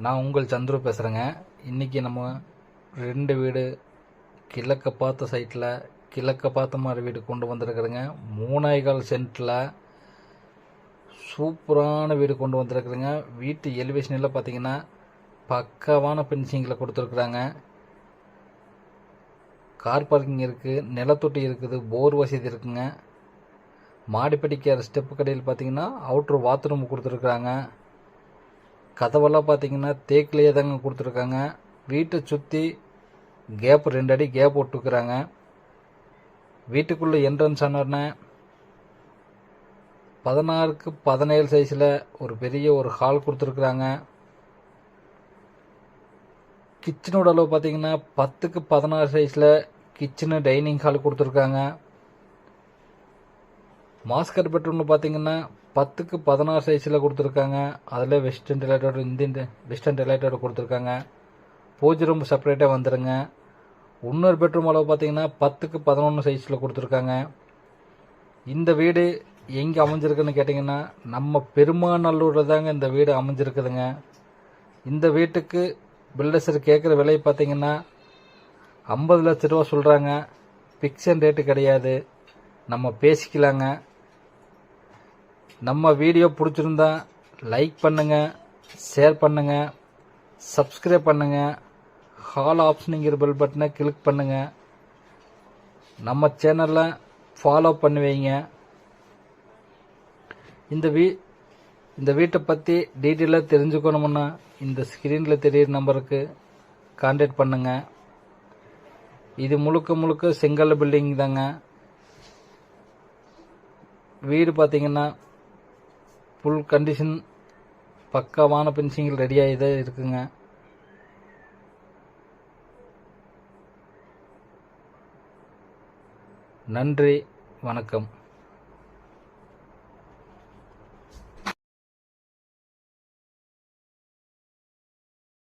நான் உங்கள் சந்துரு பேசுகிறேங்க. இன்றைக்கி நம்ம 2 வீடு கிழக்க பார்த்த சைட்டில் கிழக்க பார்த்த மாதிரி வீடு கொண்டு வந்திருக்கிறேங்க. 3.25 சென்ட்டில் சூப்பரான வீடு கொண்டு வந்திருக்குறேங்க. வீட்டு எலிவேஷனில் பார்த்தீங்கன்னா பக்காவான ஃபினிஷிங்கில் கொடுத்துருக்குறாங்க. கார் பார்க்கிங் இருக்குது, நிலத்தொட்டி இருக்குது, போர் வசதி இருக்குங்க. மாடிப்படிக்கிற ஸ்டெப்பு கடையில் பார்த்தீங்கன்னா அவுட்ரு பாத்ரூம் கொடுத்துருக்குறாங்க. கதவெல்லாம் பார்த்தீங்கன்னா தேக்கிலேயே தாங்க கொடுத்துருக்காங்க. வீட்டை சுற்றி கேப் 2 அடி கேப் விட்டுருக்குறாங்க. வீட்டுக்குள்ளே என்ட்ரன்ஸ் ஆனோடனே 16க்கு 17 சைஸில் ஒரு பெரிய ஒரு ஹால் கொடுத்துருக்குறாங்க. கிச்சனோட அளவு பார்த்தீங்கன்னா 10க்கு 16 சைஸில் கிச்சனு டைனிங் ஹால் கொடுத்துருக்காங்க. மாஸ்டர் பெட்ரூம்னு பார்த்தீங்கன்னா 10க்கு 16 சைஸில் கொடுத்துருக்காங்க. அதில் வெஸ்டர்ன் டைலேட்டோட இந்தியன் வெஸ்டர்ன் டைலேட்டோட கொடுத்துருக்காங்க. பூஜை ரூம் செப்பரேட்டாக வந்துடுங்க. இன்னொரு பெட்ரூம் அளவு பார்த்தீங்கன்னா 10க்கு 11 சைஸில் கொடுத்துருக்காங்க. இந்த வீடு எங்கே அமைஞ்சிருக்குன்னு கேட்டிங்கன்னா நம்ம பெருமாநல்லூரில் தாங்க இந்த வீடு அமைஞ்சிருக்குதுங்க. இந்த வீட்டுக்கு பில்டர்ஸர் கேட்குற விலை பார்த்தீங்கன்னா 50 லட்ச ரூபா சொல்கிறாங்க. ஃபிக்ஸன் ரேட்டு கிடையாது, நம்ம பேசிக்கலாங்க. நம்ம வீடியோ பிடிச்சிருந்தா லைக் பண்ணுங்கள், ஷேர் பண்ணுங்கள், சப்ஸ்கிரைப் பண்ணுங்கள், ஹால் ஆப்ஷனுங்கிற பெல் பட்டனை கிளிக் பண்ணுங்கள். நம்ம சேனலில் ஃபாலோ பண்ணி வைங்க. இந்த வீட்டை பற்றி டீட்டெயிலாக தெரிஞ்சுக்கணுமுன்னா இந்த ஸ்க்ரீனில் தெரியிற நம்பருக்கு கான்டாக்ட் பண்ணுங்கள். இது முழுக்க செங்கல் பில்டிங் தாங்க. வீடு பார்த்தீங்கன்னா ஃபுல் கண்டிஷன் பக்காவான ஃபினிஷிங்கில் ரெடியாகி தான் இருக்குங்க. நன்றி, வணக்கம்.